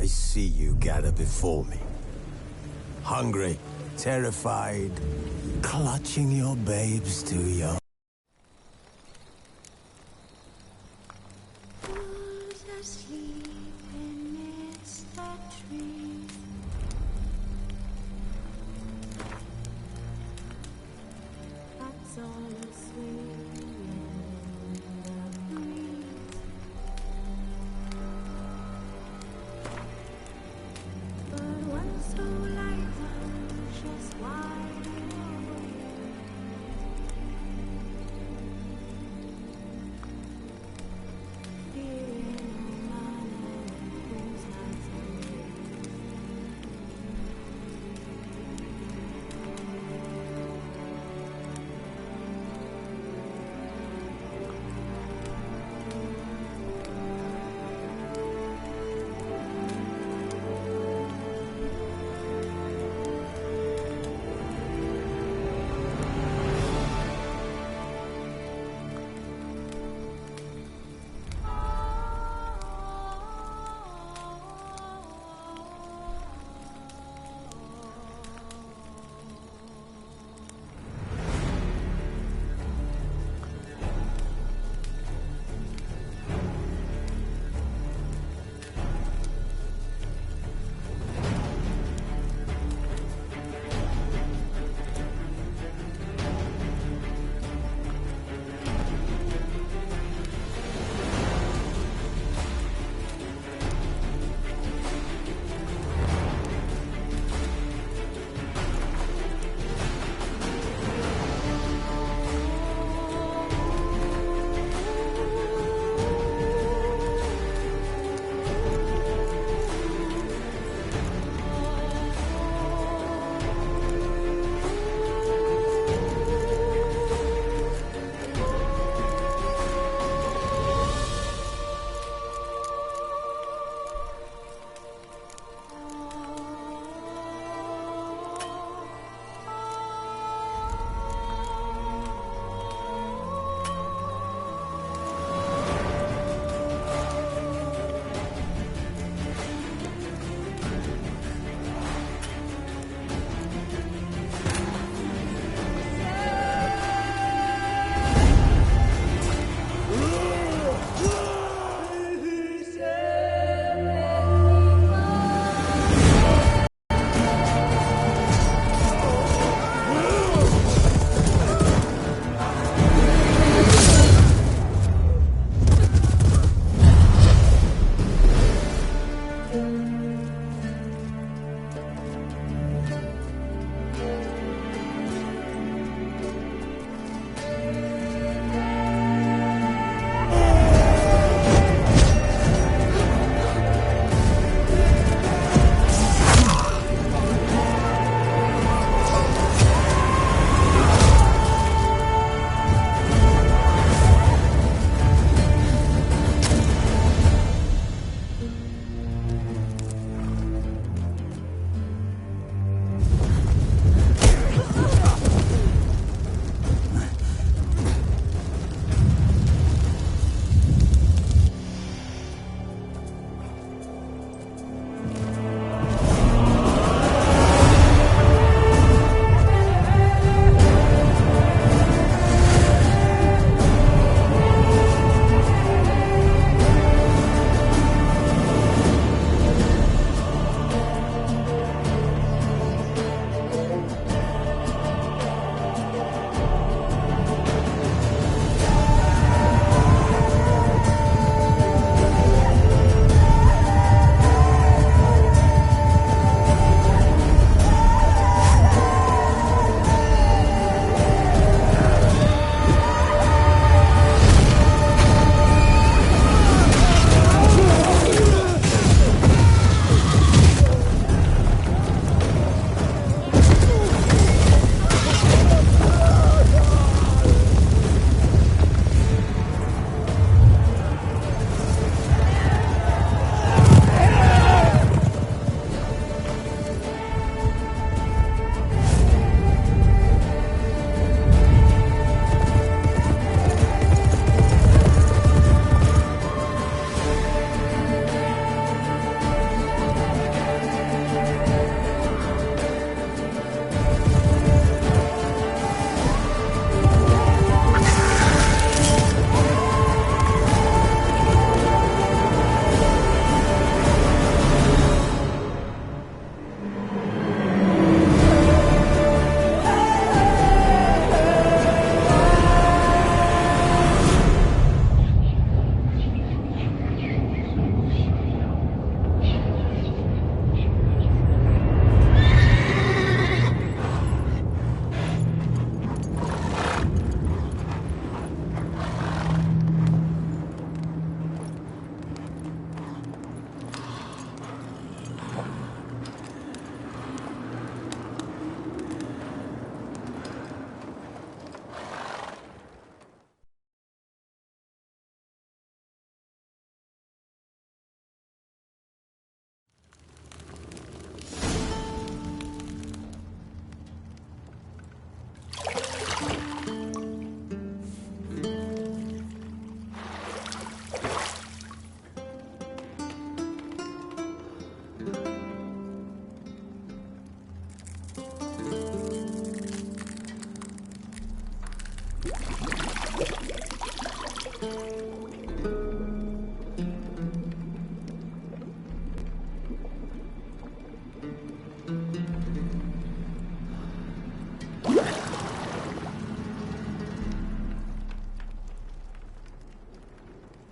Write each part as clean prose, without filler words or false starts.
see you gather before me. Hungry, terrified, clutching your babes to your...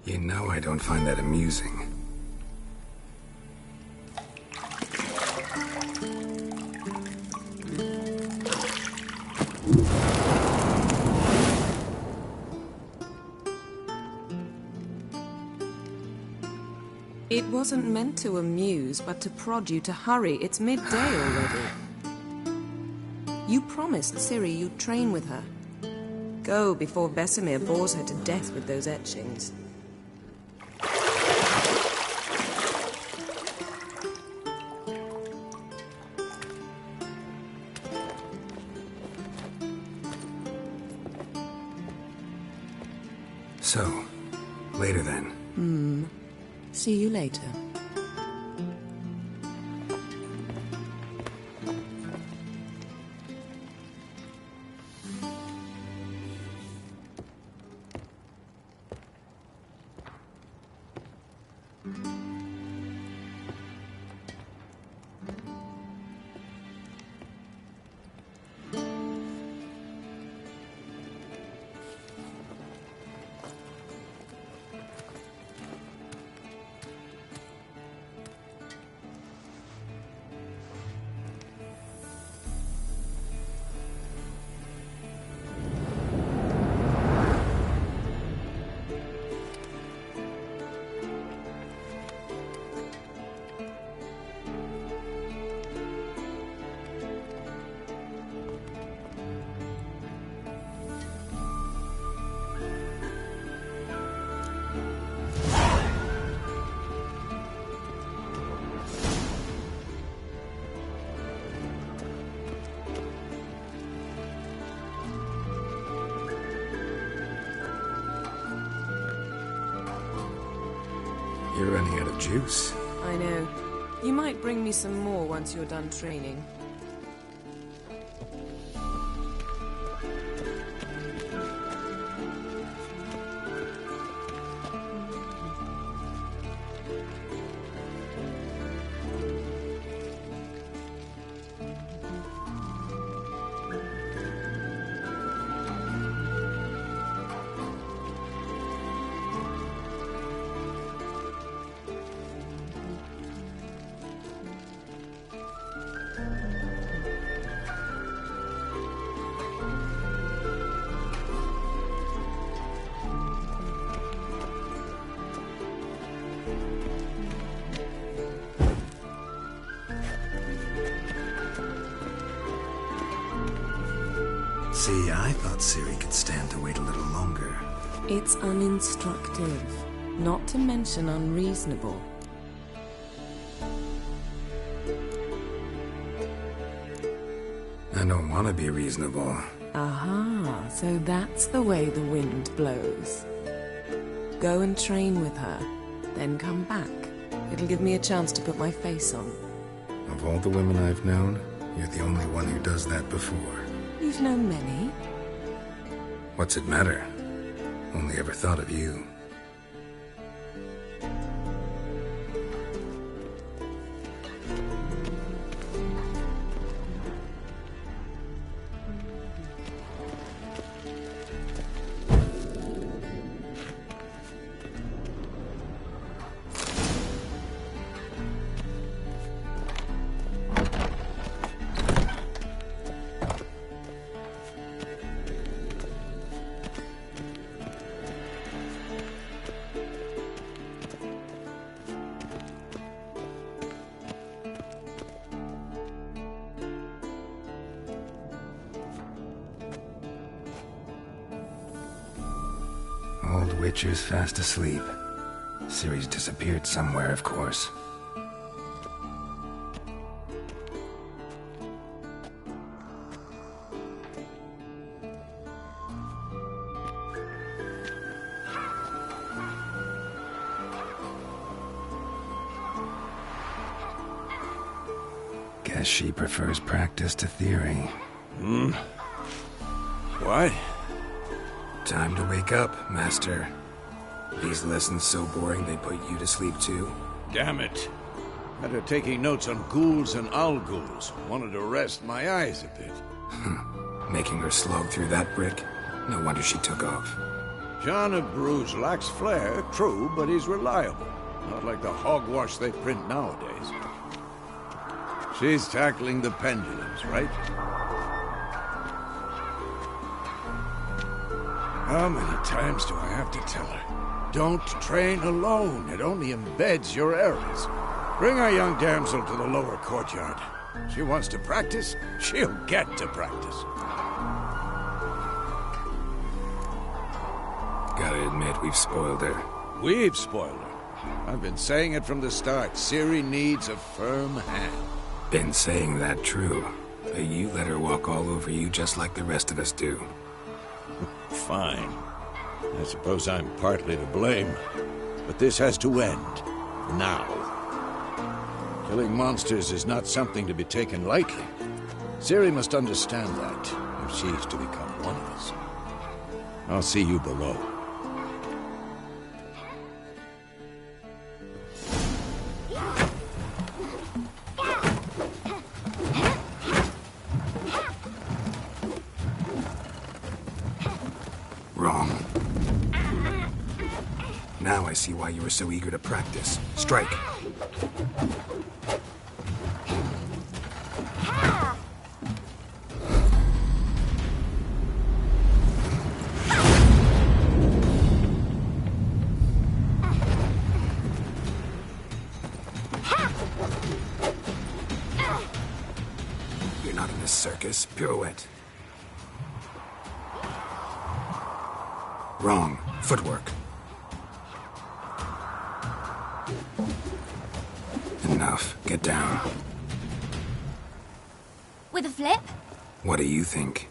You know I don't find that amusing. It wasn't meant to amuse, but to prod you to hurry. It's midday already. You promised Ciri you'd train with her. Go before Vesemir bores her to death with those etchings. So, later then. See you later. You're running out of juice. I know. You might bring me some more once you're done training. See, I thought Ciri could stand to wait a little longer. It's uninstructive, not to mention unreasonable. I don't want to be reasonable. Aha, so that's the way the wind blows. Go and train with her, then come back. It'll give me a chance to put my face on. Of all the women I've known, you're the only one who does that before. You've known many. What's it matter? Only ever thought of you. Old Witcher's fast asleep. Ciri's disappeared somewhere, of course. Guess she prefers practice to theory. What? Time to wake up, Master. These lessons so boring they put you to sleep too? Damn it. After taking notes on ghouls and owl-ghouls, wanted to rest my eyes a bit. Making her slog through that brick? No wonder she took off. John of Bruges lacks flair, true, but he's reliable. Not like the hogwash they print nowadays. She's tackling the pendulums, right? How many times do I have to tell her? Don't train alone. It only embeds your errors. Bring our young damsel to the lower courtyard. She wants to practice, she'll get to practice. Gotta admit, we've spoiled her. We've spoiled her. I've been saying it from the start. Ciri needs a firm hand. Been saying that true. But you let her walk all over you just like the rest of us do. Fine. I suppose I'm partly to blame. But this has to end. Now. Killing monsters is not something to be taken lightly. Ciri must understand that, if she's to become one of us. I'll see you below. Wrong. Now I see why you were so eager to practice. Strike. You're not in a circus. Pirouette. Wrong. Footwork. Enough. Get down. With a flip? What do you think?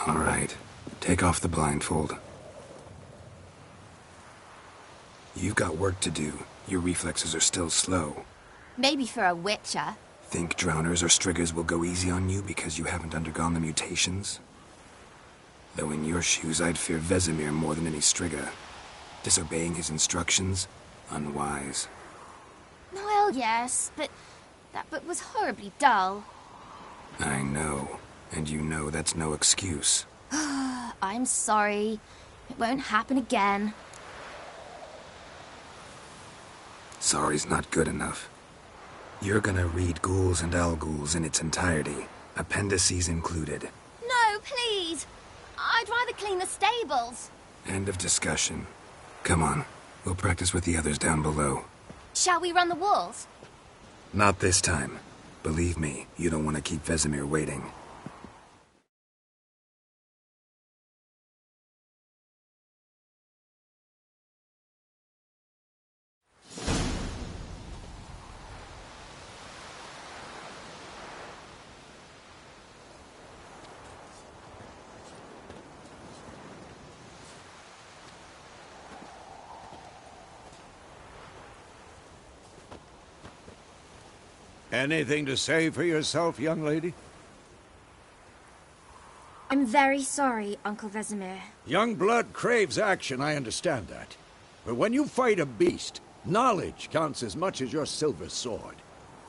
All right. Take off the blindfold. You've got work to do. Your reflexes are still slow. Maybe for a witcher. Think drowners or striggers will go easy on you because you haven't undergone the mutations? Though in your shoes, I'd fear Vesemir more than any strigger. Disobeying his instructions? Unwise. Well, yes, but that book was horribly dull. I know. And you know that's no excuse. I'm sorry. It won't happen again. Sorry's not good enough. You're gonna read Ghouls and Al-Ghouls in its entirety, appendices included. No, please! I'd rather clean the stables. End of discussion. Come on, we'll practice with the others down below. Shall we run the walls? Not this time. Believe me, you don't want to keep Vesemir waiting. Anything to say for yourself, young lady? I'm very sorry, Uncle Vesemir. Young blood craves action, I understand that. But when you fight a beast, knowledge counts as much as your silver sword.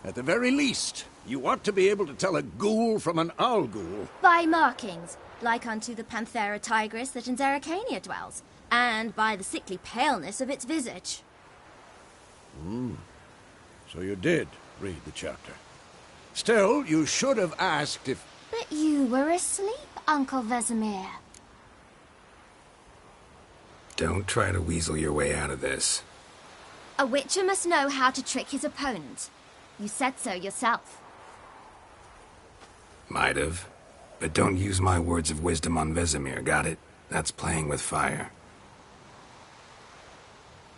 At the very least, you ought to be able to tell a ghoul from an owl-ghoul. By markings, like unto the Panthera tigris that in Zerrikania dwells, and by the sickly paleness of its visage. So you did read the chapter. Still, you should have asked if... But you were asleep, Uncle Vesemir. Don't try to weasel your way out of this. A witcher must know how to trick his opponent. You said so yourself. Might have. But don't use my words of wisdom on Vesemir, got it? That's playing with fire.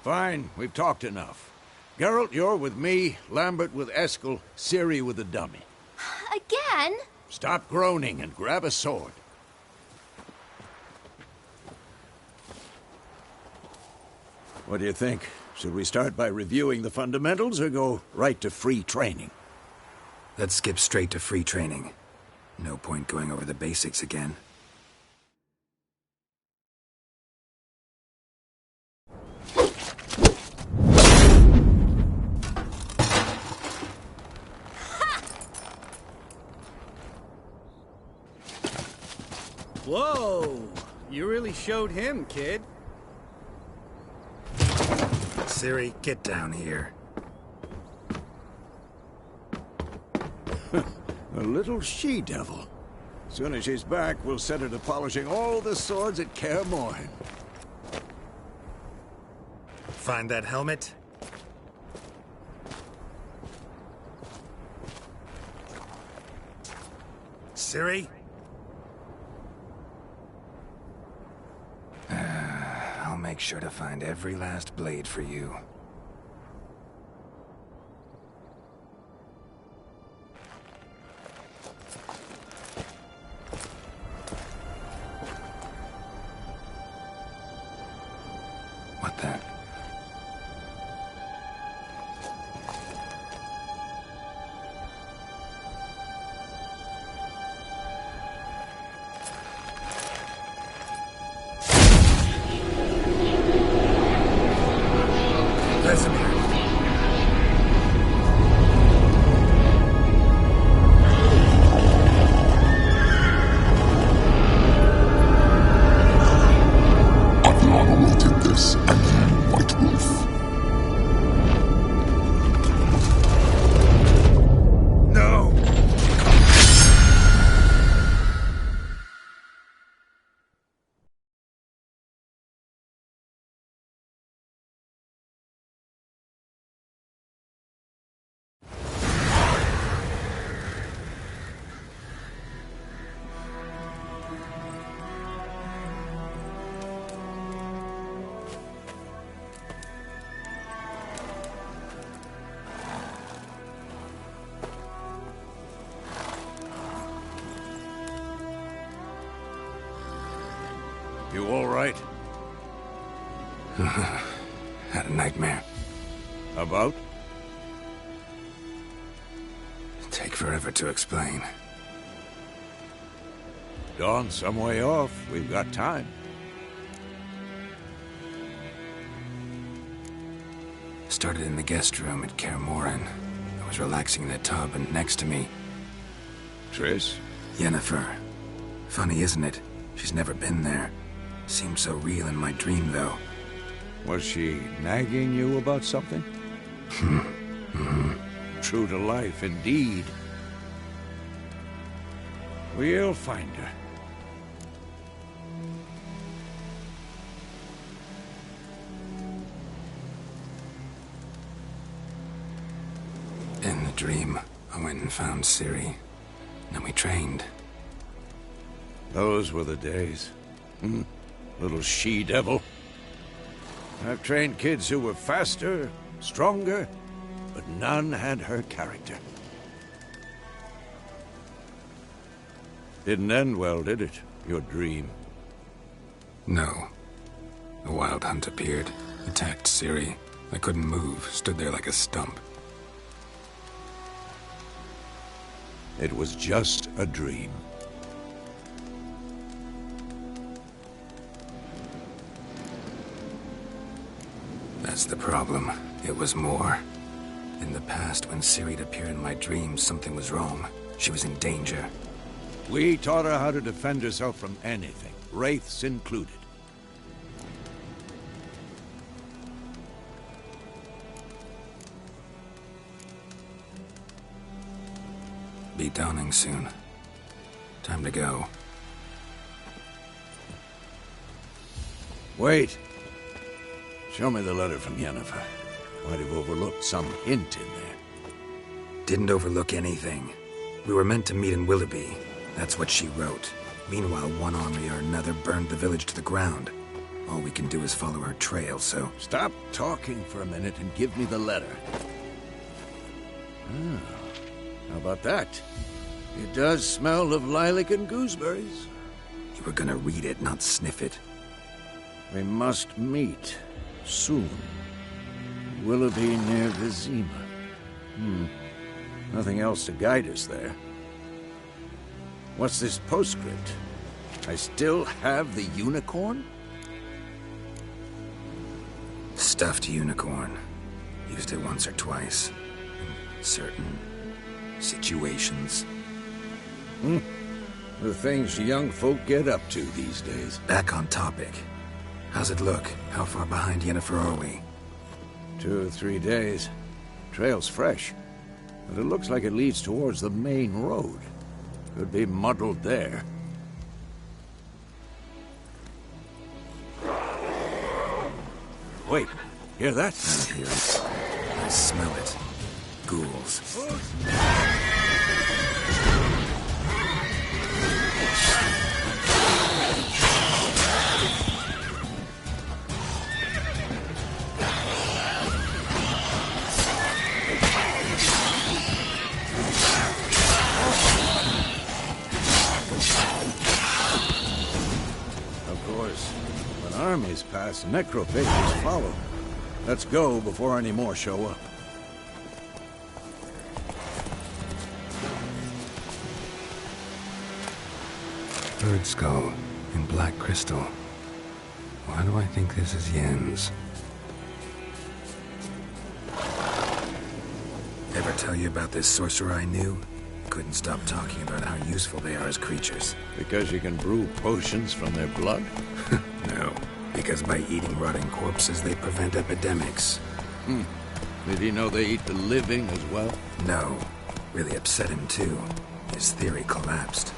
Fine, we've talked enough. Geralt, you're with me, Lambert with Eskel, Ciri with the dummy. Again? Stop groaning and grab a sword. What do you think? Should we start by reviewing the fundamentals or go right to free training? Let's skip straight to free training. No point going over the basics again. Whoa! You really showed him, kid. Ciri, get down here. A little she-devil. Soon as she's back, we'll set her to polishing all the swords at Kaer Morhen. Find that helmet? Ciri? I'll make sure to find every last blade for you. What the? Vesemir. Adriana will take this, and you, White Wolf. No! You all right? Had a nightmare. About? Take forever to explain. Dawn's some way off. We've got time. Started in the guest room at Kaer Morhen. I was relaxing in a tub, and next to me, Triss? Yennefer. Funny, isn't it? She's never been there. Seemed so real in my dream, though. Was she nagging you about something? True to life, indeed. We'll find her. In the dream, I went and found Ciri. Then we trained. Those were the days. Little she-devil. I've trained kids who were faster, stronger, but none had her character. Didn't end well, did it? Your dream? No. A wild hunt appeared, attacked Ciri. I couldn't move, stood there like a stump. It was just a dream. That's the problem. It was more. In the past, when Ciri'd appear in my dreams, something was wrong. She was in danger. We taught her how to defend herself from anything, wraiths included. Be dawning soon. Time to go. Wait. Show me the letter from Yennefer. Might have overlooked some hint in there. Didn't overlook anything. We were meant to meet in Willoughby. That's what she wrote. Meanwhile, one army or another burned the village to the ground. All we can do is follow her trail, so... Stop talking for a minute and give me the letter. How about that? It does smell of lilac and gooseberries. You were gonna read it, not sniff it. We must meet soon. Willoughby near Vizima. Nothing else to guide us there. What's this postscript? I still have the unicorn? Stuffed unicorn. Used it once or twice. In certain situations. The things young folk get up to these days. Back on topic. How's it look? How far behind Yennefer are we? 2 or 3 days. Trail's fresh, but it looks like it leads towards the main road. Could be muddled there. Wait, hear that? I hear it. I smell it. Ghouls. Armies pass, necrophages follow. Let's go before any more show up. Bird skull in black crystal. Why do I think this is Yen's? Ever tell you about this sorcerer I knew? Couldn't stop talking about how useful they are as creatures. Because you can brew potions from their blood? No, because by eating rotting corpses, they prevent epidemics. Did he know they eat the living as well? No. Really upset him, too. His theory collapsed.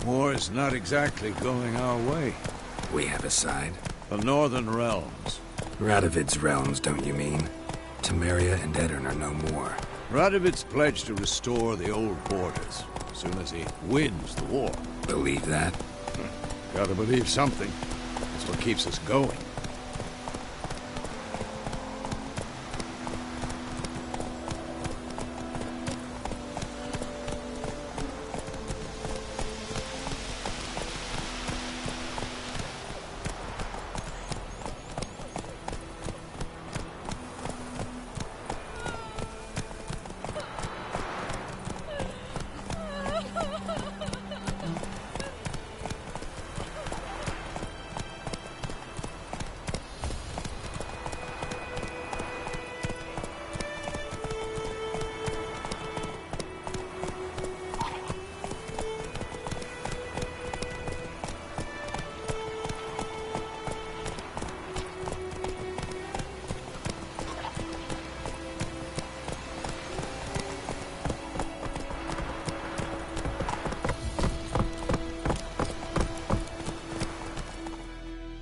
War's not exactly going our way. We have a side. The Northern Realms. Radovid's realms, don't you mean? Temeria and Edirn are no more. Radovid's pledged to restore the old borders as soon as he wins the war. Believe that? Gotta believe something. That's what keeps us going.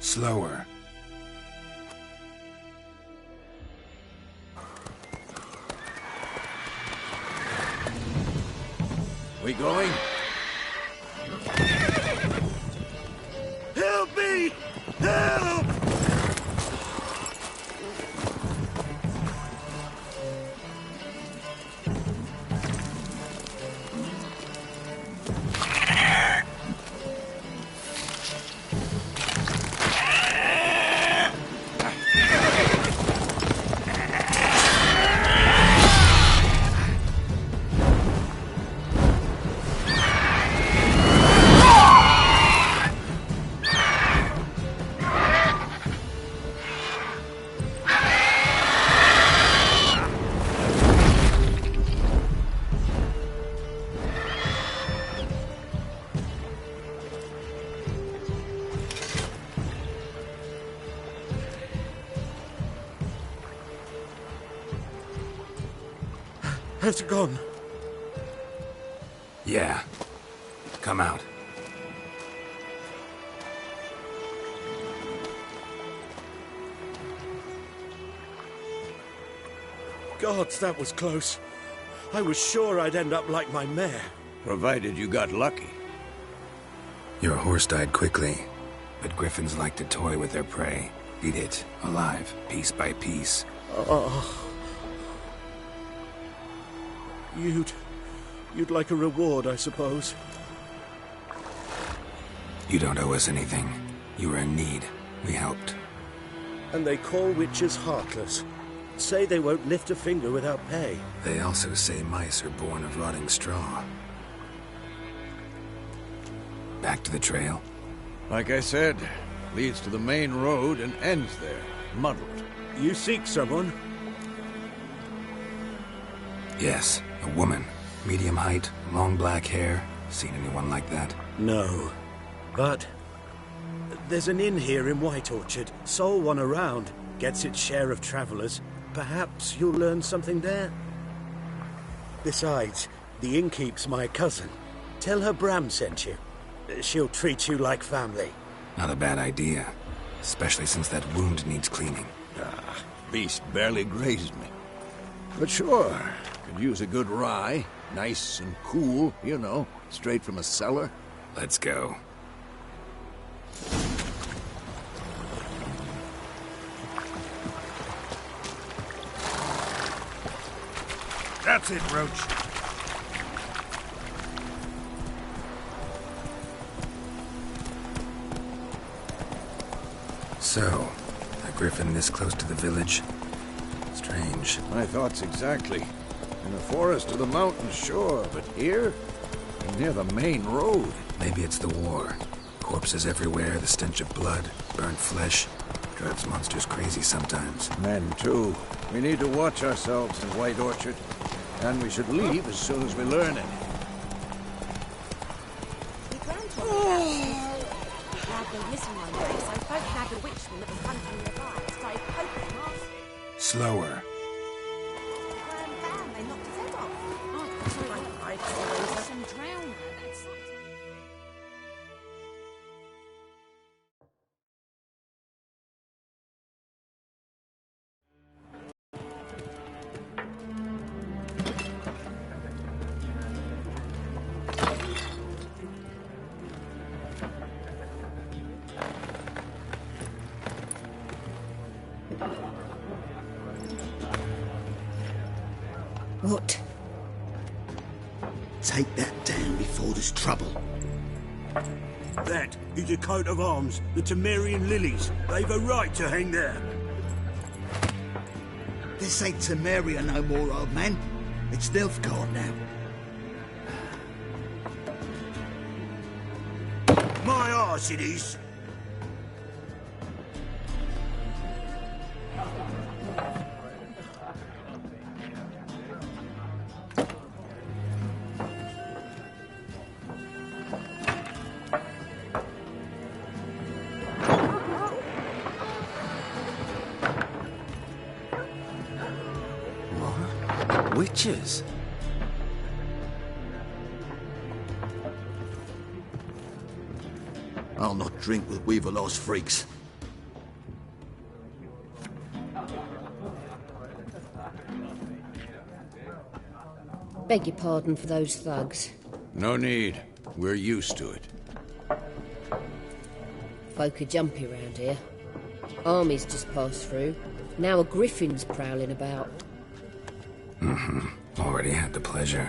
Slower. We going? Help me! Help! Has it gone? Yeah. Come out. Gods, that was close. I was sure I'd end up like my mare. Provided you got lucky. Your horse died quickly, but griffins like to toy with their prey. Eat it, alive, piece by piece. Oh. You'd like a reward, I suppose. You don't owe us anything. You were in need. We helped. And they call witches heartless. Say they won't lift a finger without pay. They also say mice are born of rotting straw. Back to the trail? Like I said, leads to the main road and ends there, muddled. You seek someone? Yes, a woman. Medium height, long black hair. Seen anyone like that? No. But there's an inn here in White Orchard. Sole one around. Gets its share of travelers. Perhaps you'll learn something there. Besides, the innkeep's my cousin. Tell her Bram sent you. She'll treat you like family. Not a bad idea. Especially since that wound needs cleaning. Beast barely grazed me. But sure, could use a good rye. Nice and cool, you know, straight from a cellar. Let's go. That's it, Roach. So, a griffin this close to the village? Strange. My thoughts exactly. In the forest or the mountains, sure, but here? Near the main road. Maybe it's the war. Corpses everywhere, the stench of blood, burnt flesh. Drives monsters crazy sometimes. Men, too. We need to watch ourselves in White Orchard. And we should leave as soon as we learn it. Slower. What? Take that down before there's trouble. That is a coat of arms, the Temerian lilies. They've a right to hang there. This ain't Temeria no more, old man. It's Nilfgaard now. My arse it is. Witches? I'll not drink with Weaverlaw's freaks. Beg your pardon for those thugs. No need. We're used to it. Folk are jumpy round here. Armies just passed through. Now a griffin's prowling about. Already had the pleasure.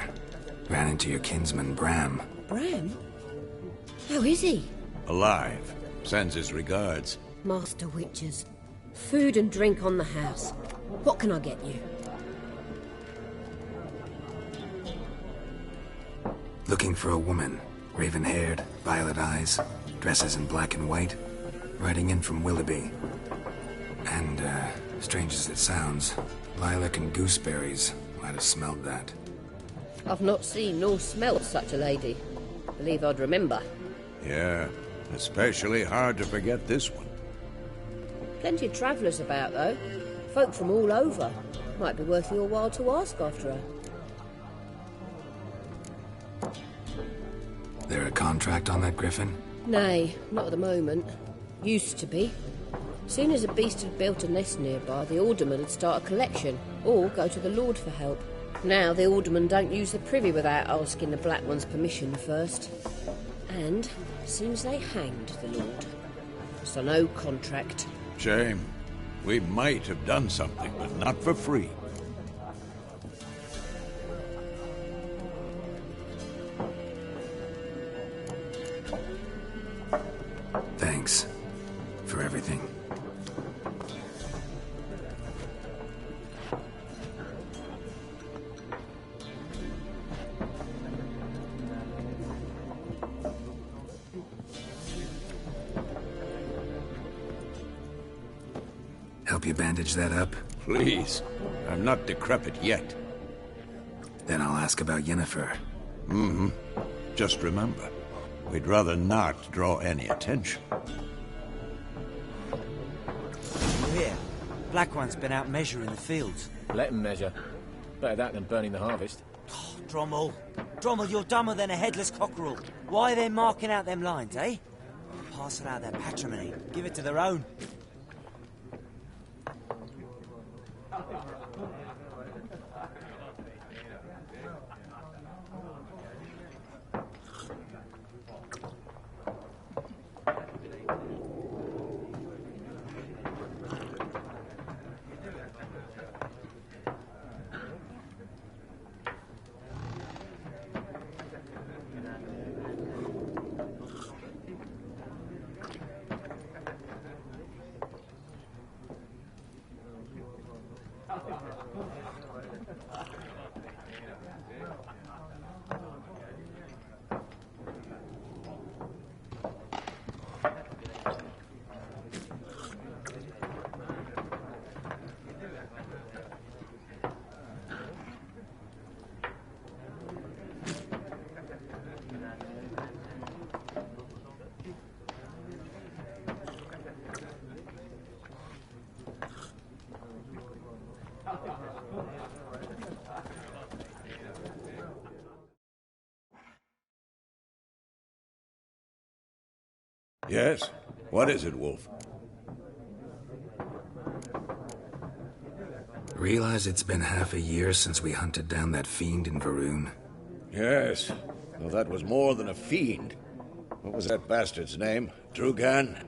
Ran into your kinsman, Bram. Bram? How is he? Alive. Sends his regards. Master witches. Food and drink on the house. What can I get you? Looking for a woman. Raven-haired, violet eyes, dresses in black and white. Riding in from Willoughby. And, strange as it sounds, lilac and gooseberries. Might have smelled that. I've not seen nor smelt such a lady. Believe I'd remember. Yeah, especially hard to forget this one. Plenty of travellers about, though. Folk from all over. Might be worth your while to ask after her. There a contract on that griffin? Nay, not at the moment. Used to be. Soon as a beast had built a nest nearby, the alderman would start a collection, or go to the Lord for help. Now the alderman don't use the privy without asking the Black One's permission first. And seems they hanged the Lord. So no contract. Shame. We might have done something, but not for free. Thanks for everything. help you bandage that up? Please. I'm not decrepit yet. Then I'll ask about Yennefer. Mm-hmm. Just remember, we'd rather not draw any attention. Here, Black One's been out measuring the fields. Let him measure. Better that than burning the harvest. Oh, Drommel. Drommel, you're dumber than a headless cockerel. Why are they marking out them lines, eh? Parcel out their patrimony. Give it to their own. Yes? What is it, Wolf? Realize it's been half a year since we hunted down that fiend in Varun? Yes. Well, that was more than a fiend. What was that bastard's name? Drugan?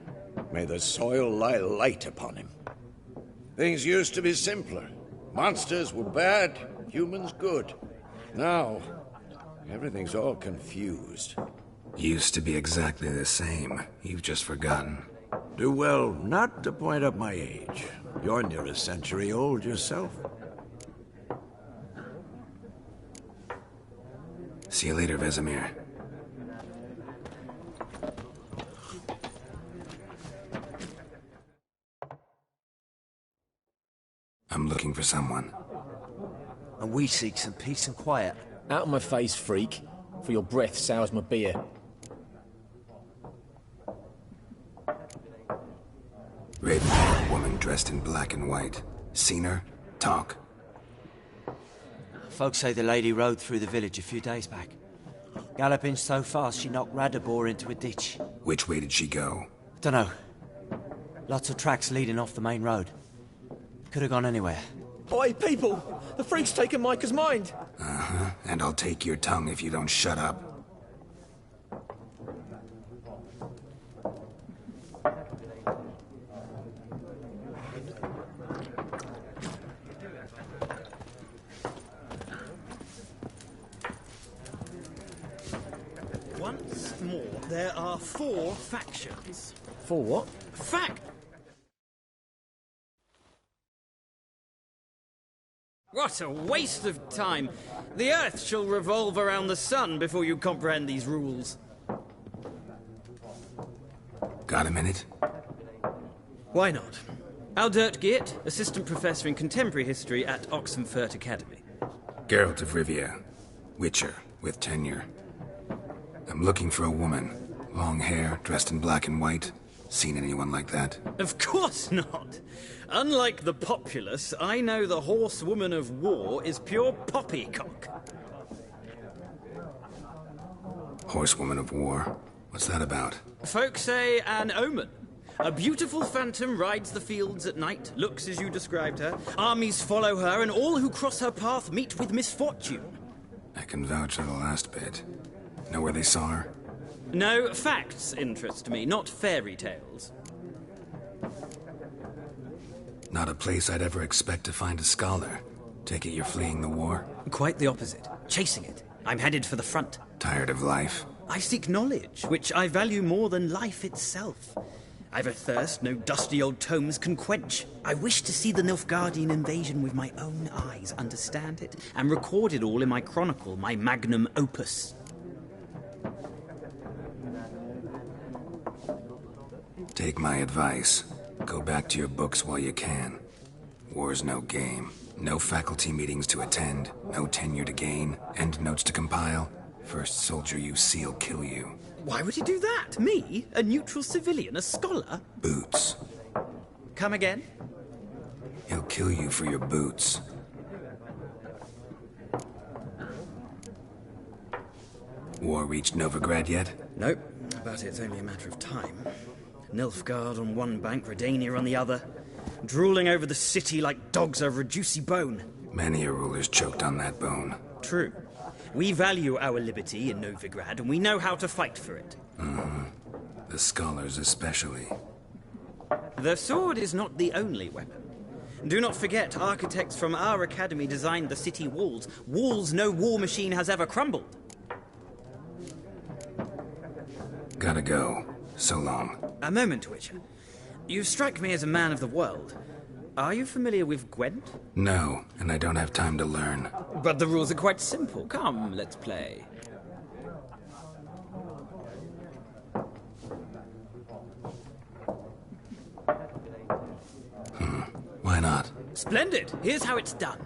May the soil lie light upon him. Things used to be simpler. Monsters were bad, humans good. Now, everything's all confused. Used to be exactly the same. You've just forgotten. Do well not to point up my age. You're near a century old yourself. See you later, Vesemir. I'm looking for someone. And we seek some peace and quiet. Out of my face, freak. For your breath sours my beer. Raven, woman dressed in black and white. Seen her? Talk. Folks say the lady rode through the village a few days back. Galloping so fast she knocked Radabor into a ditch. Which way did she go? Dunno. Lots of tracks leading off the main road. Could have gone anywhere. Oi, people! The freak's taken Micah's mind! Uh-huh. And I'll take your tongue if you don't shut up. Once more, there are 4 factions. 4 what? What a waste of time! The Earth shall revolve around the sun before you comprehend these rules. Got a minute? Why not? Aldert Geert, Assistant Professor in Contemporary History at Oxenfurt Academy. Geralt of Rivia. Witcher, with tenure. I'm looking for a woman. Long hair, dressed in black and white. Seen anyone like that? Of course not! Unlike the populace, I know the horsewoman of war is pure poppycock. Horsewoman of war? What's that about? Folk say an omen. A beautiful phantom rides the fields at night, looks as you described her. Armies follow her, and all who cross her path meet with misfortune. I can vouch for the last bit. Know where they saw her? No, facts interest me, not fairy tales. Not a place I'd ever expect to find a scholar. Take it you're fleeing the war? Quite the opposite. Chasing it. I'm headed for the front. Tired of life? I seek knowledge, which I value more than life itself. I've a thirst no dusty old tomes can quench. I wish to see the Nilfgaardian invasion with my own eyes, understand it, and record it all in my chronicle, my magnum opus. Take my advice. Go back to your books while you can. War's no game. No faculty meetings to attend, no tenure to gain, end notes to compile. First soldier you see'll kill you. Why would he do that? Me? A neutral civilian? A scholar? Boots. Come again? He'll kill you for your boots. War reached Novigrad yet? Nope, but it's only a matter of time. Nilfgaard on one bank, Redania on the other, drooling over the city like dogs over a juicy bone. Many a ruler's choked on that bone. True. We value our liberty in Novigrad, and we know how to fight for it. The scholars especially. The sword is not the only weapon. Do not forget, architects from our academy designed the city walls. Walls no war machine has ever crumbled. Gotta go. So long. A moment, Witcher. You strike me as a man of the world. Are you familiar with Gwent? No, and I don't have time to learn. But the rules are quite simple. Come, let's play. Why not? Splendid. Here's how it's done.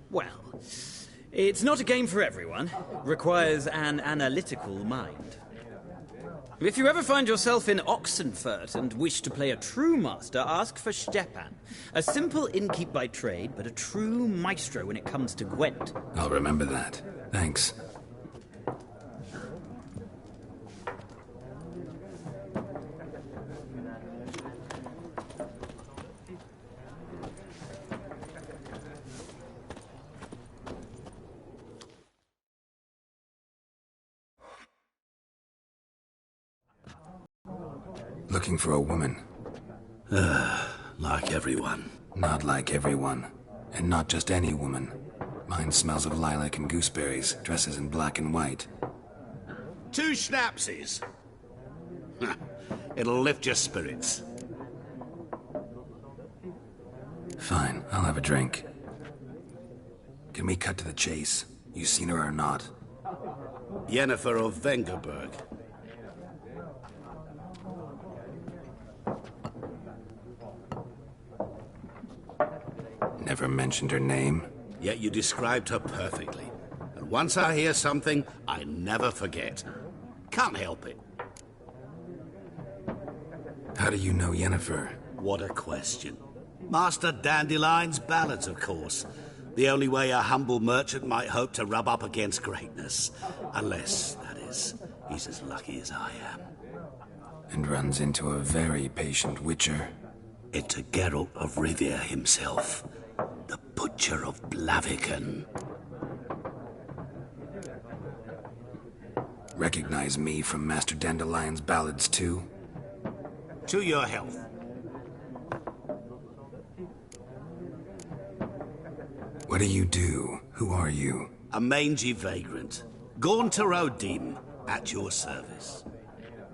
Well, it's not a game for everyone. Requires an analytical mind. If you ever find yourself in Oxenfurt and wish to play a true master, ask for Stepan. A simple innkeep by trade, but a true maestro when it comes to Gwent. I'll remember that. Thanks. Looking for a woman. Like everyone. Not like everyone. And not just any woman. Mine smells of lilac and gooseberries, dresses in black and white. 2 schnapsies. It'll lift your spirits. Fine, I'll have a drink. Can we cut to the chase? You seen her or not? Yennefer of Vengerberg. Never mentioned her name. Yet you described her perfectly. And once I hear something, I never forget. Can't help it. How do you know Yennefer? What a question. Master Dandelion's ballads, of course. The only way a humble merchant might hope to rub up against greatness. Unless, that is, he's as lucky as I am. And runs into a very patient witcher. Into Geralt of Rivia himself. The Butcher of Blaviken. Recognize me from Master Dandelion's ballads, too? To your health. What do you do? Who are you? A mangy vagrant. Gaunter Odim, at your service.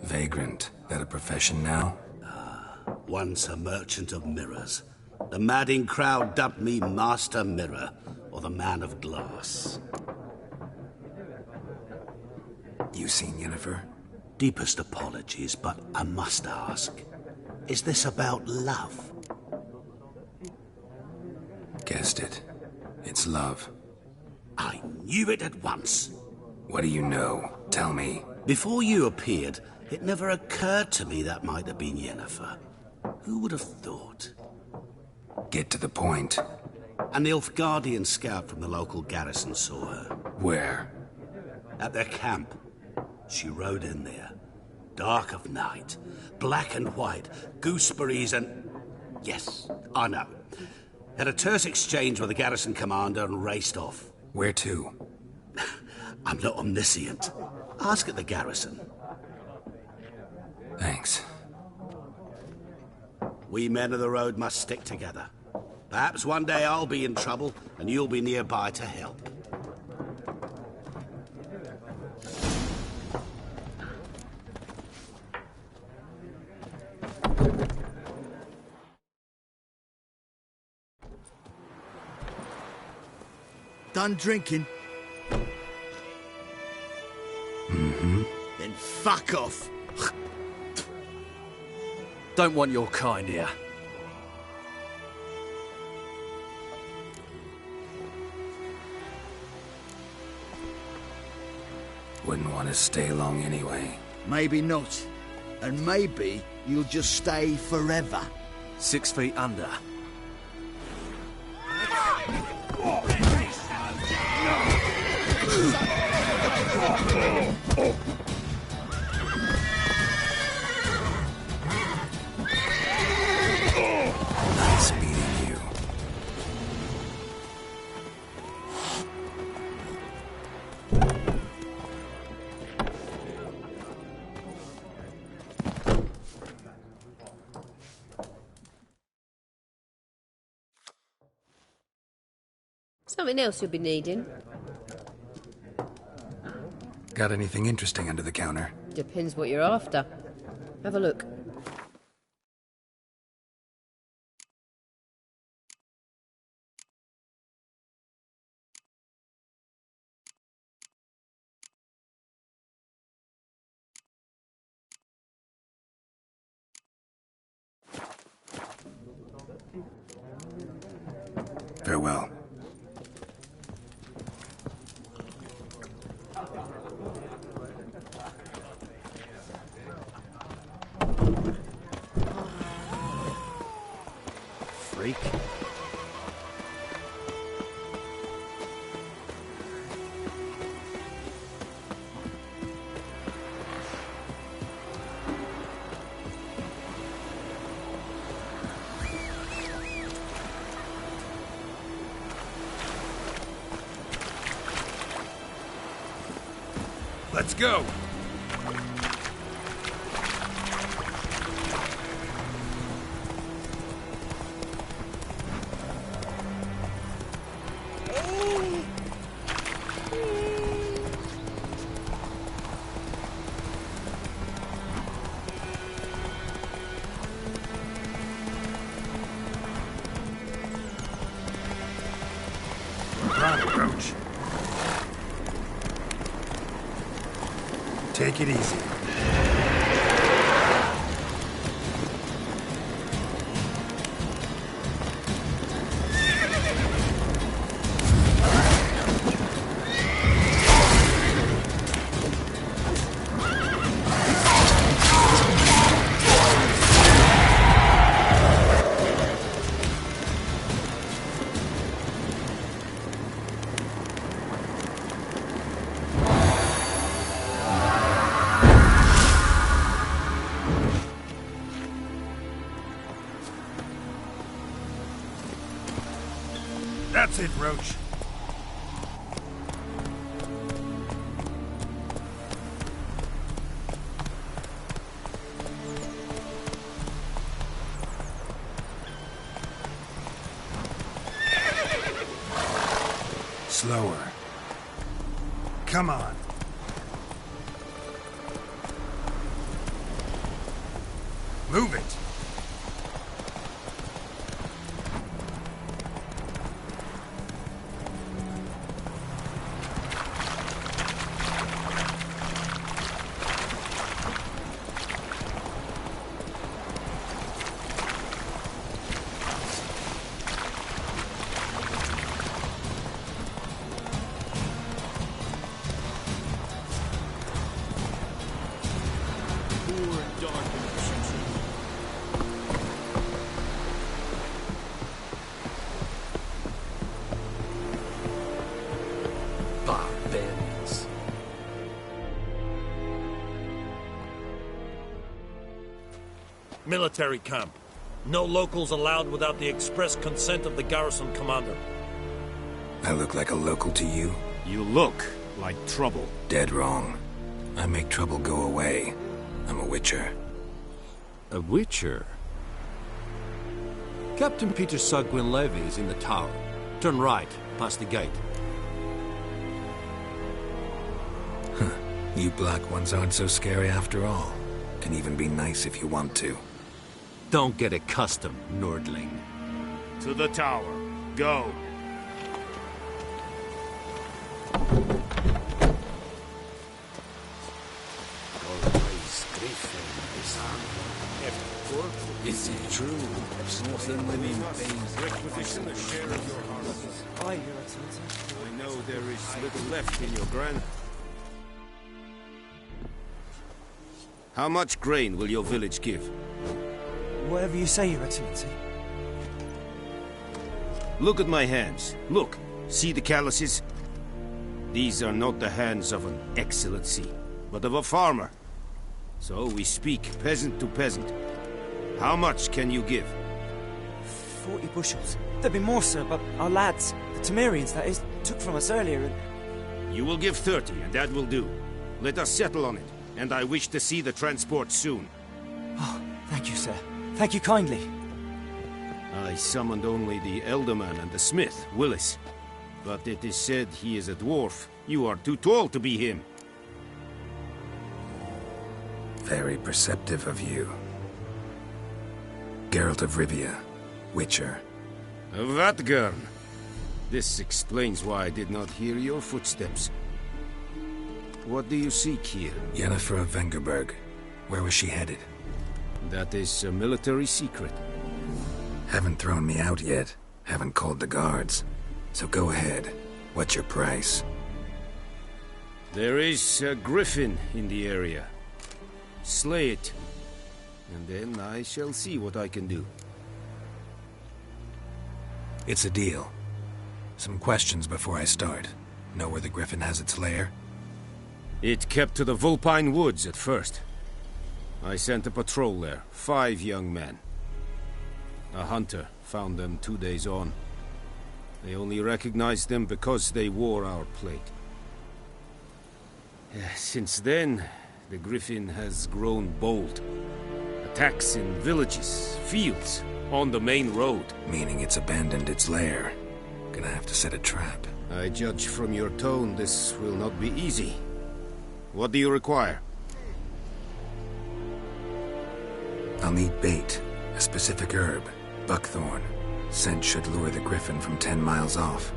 Vagrant? That a profession now? Once a merchant of mirrors. The madding crowd dubbed me Master Mirror, or the Man of Glass. You seen Yennefer? Deepest apologies, but I must ask. Is this about love? Guessed it. It's love. I knew it at once. What do you know? Tell me. Before you appeared, it never occurred to me that might have been Yennefer. Who would have thought? Get to the point. An Nilfgaardian scout from the local garrison saw her. Where? At their camp. She rode in there. Dark of night. Black and white. Gooseberries and... Yes, I know. Had a terse exchange with the garrison commander and raced off. Where to? I'm not omniscient. Ask at the garrison. Thanks. We men of the road must stick together. Perhaps one day I'll be in trouble and you'll be nearby to help. Done drinking? Mm-hmm. Then fuck off. Don't want your kind here. Wouldn't want to stay long anyway. Maybe not. And maybe you'll just stay forever. 6 feet under. Nice meeting you. Something else you'll be needing? Got anything interesting under the counter? Depends what you're after. Have a look. Farewell. Let's go! Roach. Take it easy. That's it, Roach. Slower. Come on. Move it. Barbarians. Military camp. No locals allowed without the express consent of the garrison commander. I look like a local to you? You look like trouble. Dead wrong. I make trouble go away. I'm a witcher. A witcher? Captain Peter Sagwin Levy is in the tower. Turn right, past the gate. You black ones aren't so scary after all. Can even be nice if you want to. Don't get accustomed, Nordling. To the tower. Go. Is it true? Nothing living pays requisition a share of your harvest. Aye, Your Excellency. I know there is little left in your grant. How much grain will your village give? Whatever you say, Your Excellency. Look at my hands. Look. See the calluses? These are not the hands of an excellency, but of a farmer. So we speak peasant to peasant. How much can you give? 40 bushels. There'd be more, sir, but our lads, the Temerians, that is, took from us earlier and... You will give 30, and that will do. Let us settle on it, and I wish to see the transport soon. Oh, thank you, sir. Thank you kindly. I summoned only the Elderman and the smith, Willis. But it is said he is a dwarf. You are too tall to be him. Very perceptive of you. Geralt of Rivia, Witcher. Vatgern. This explains why I did not hear your footsteps. What do you seek here? Yennefer of Vengerberg. Where was she headed? That is a military secret. Haven't thrown me out yet. Haven't called the guards. So go ahead. What's your price? There is a griffin in the area. Slay it. And then I shall see what I can do. It's a deal. Some questions before I start. Know where the griffin has its lair? It kept to the Vulpine Woods at first. I sent a patrol there, 5 young men. A hunter found them 2 days on. They only recognized them because they wore our plate. Since then, the Griffin has grown bold. Attacks in villages, fields, on the main road. Meaning it's abandoned its lair. Gonna have to set a trap. I judge from your tone this will not be easy. What do you require? I'll need bait, a specific herb, buckthorn. Scent should lure the Griffin from 10 miles off.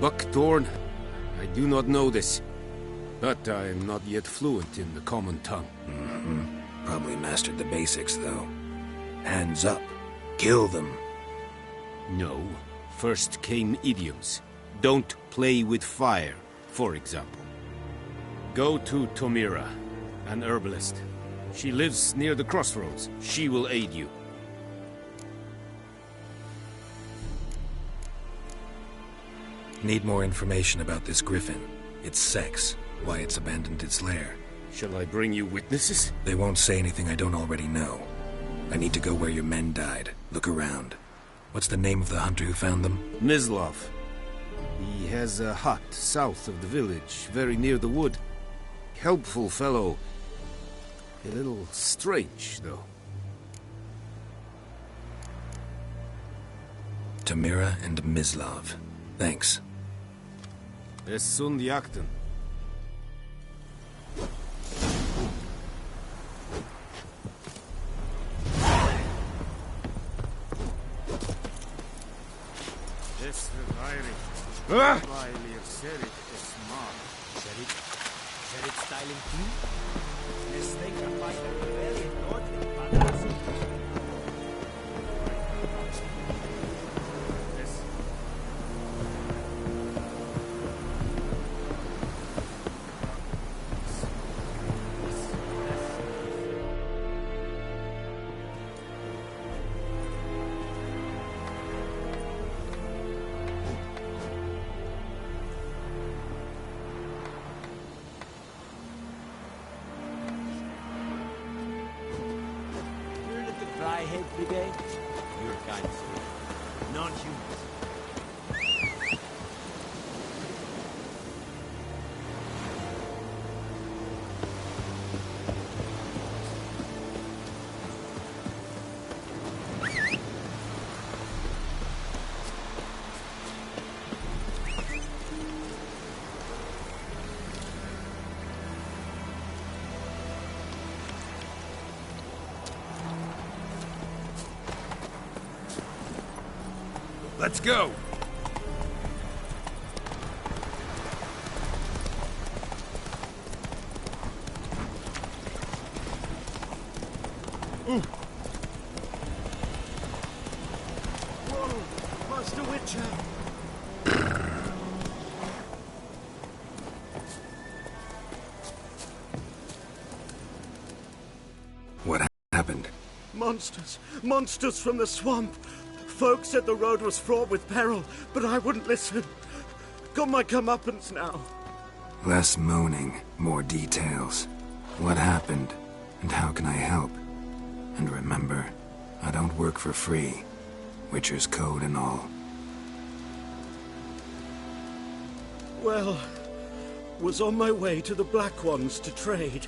Buckthorn? I do not know this, but I am not yet fluent in the common tongue. Probably mastered the basics, though. Hands up. Kill them. No. First came idioms. Don't play with fire, for example. Go to Tomira, an herbalist. She lives near the crossroads. She will aid you. Need more information about this Griffin. Its sex, why it's abandoned its lair. Shall I bring you witnesses? They won't say anything I don't already know. I need to go where your men died. Look around. What's the name of the hunter who found them? Mislov. He has a hut south of the village, very near the wood. Helpful fellow. A little strange, though. Tamira and Mislov. Thanks. Es sunt jakten. Flyhead Brigade? You're kind of non-humans. Let's go! Whoa! Master Witcher! What happened? Monsters! Monsters from the swamp! Folks said the road was fraught with peril, but I wouldn't listen. Got my comeuppance now. Less moaning, more details. What happened, and how can I help? And remember, I don't work for free. Witcher's code and all. Well, was on my way to the Black Ones to trade.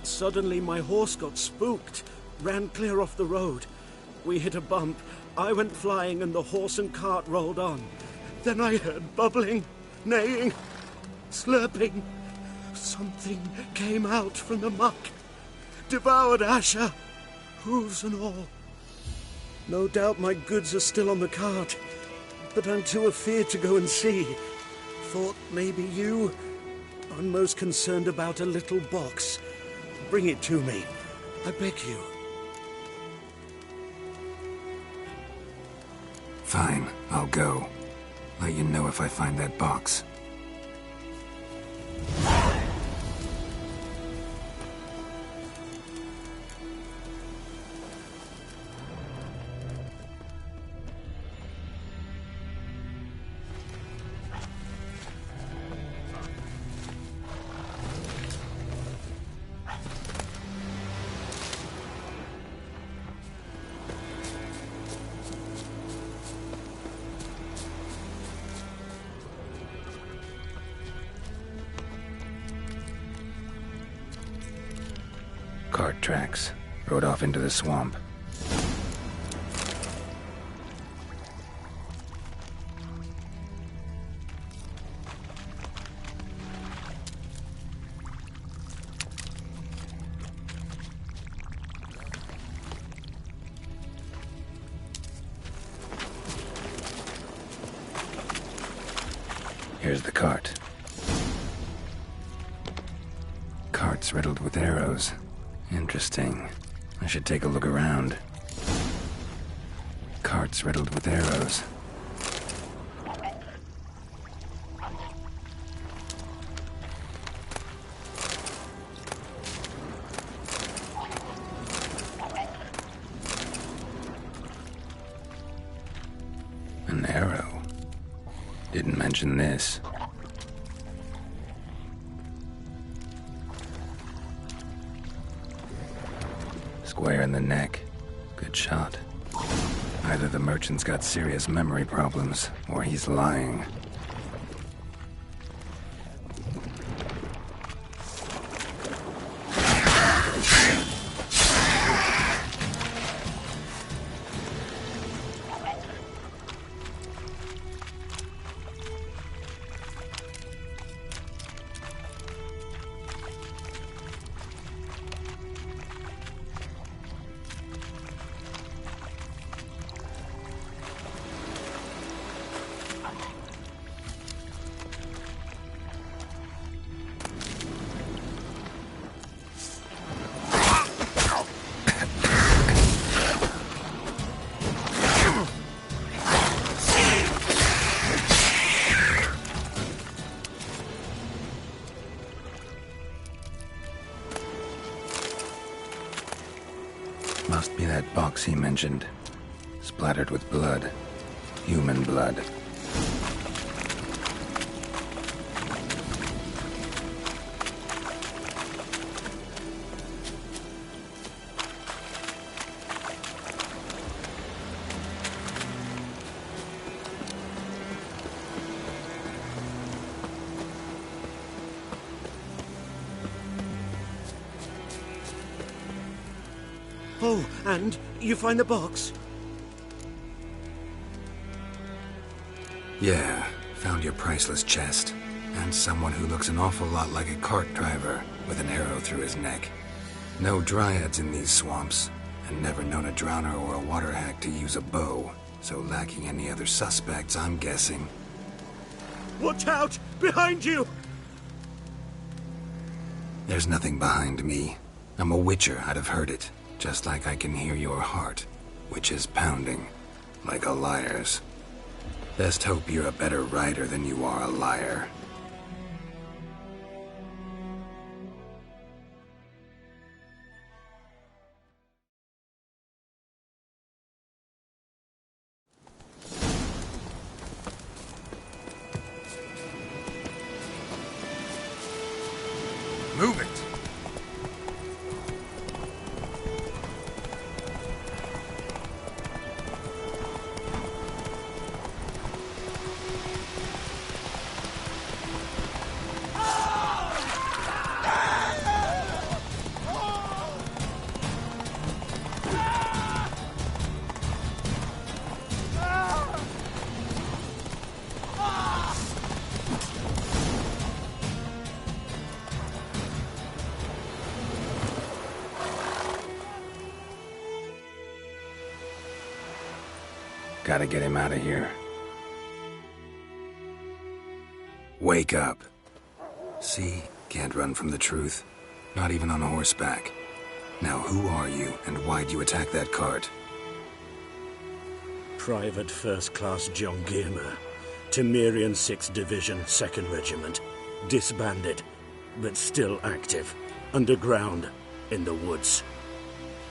Suddenly my horse got spooked, ran clear off the road. We hit a bump. I went flying and the horse and cart rolled on. Then I heard bubbling, neighing, slurping. Something came out from the muck. Devoured Asher, hooves and all. No doubt my goods are still on the cart, but I'm too afeard to go and see. Thought maybe you. I'm most concerned about a little box. Bring it to me. I beg you. Fine, I'll go. Let you know if I find that box. tracks. Rode off into the swamp. Here's the cart. Cart's riddled with arrows. Interesting. I should take a look around. Cart's riddled with arrows. An arrow. Didn't mention this. Square in the neck. Good shot. Either the merchant's got serious memory problems, or he's lying. Must be that box he mentioned. Splattered with blood. Human blood. Oh, and you find the box? Yeah, found your priceless chest. And someone who looks an awful lot like a cart driver, with an arrow through his neck. No dryads in these swamps, and never known a drowner or a water hack to use a bow, so lacking any other suspects, I'm guessing. Watch out! Behind you! There's nothing behind me. I'm a witcher, I'd have heard it. Just like I can hear your heart, which is pounding, like a liar's. Best hope you're a better rider than you are a liar. Move it! Gotta get him out of here. Wake up. See? Can't run from the truth. Not even on horseback. Now who are you, and why'd you attack that cart? Private First Class John Giermer, Temerian 6th Division, 2nd Regiment. Disbanded, but still active. Underground, in the woods.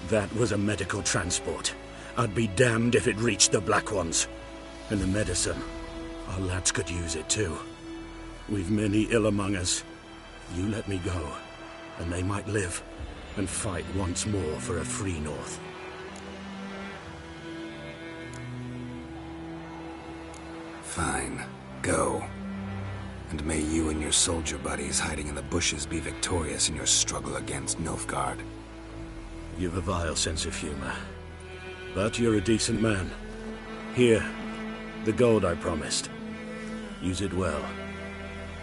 That was a medical transport. I'd be damned if it reached the Black Ones. And the medicine, our lads could use it too. We've many ill among us. You let me go, and they might live, and fight once more for a free North. Fine. Go. And may you and your soldier buddies hiding in the bushes be victorious in your struggle against Nilfgaard. You've a vile sense of humor. But you're a decent man. Here, the gold I promised. Use it well.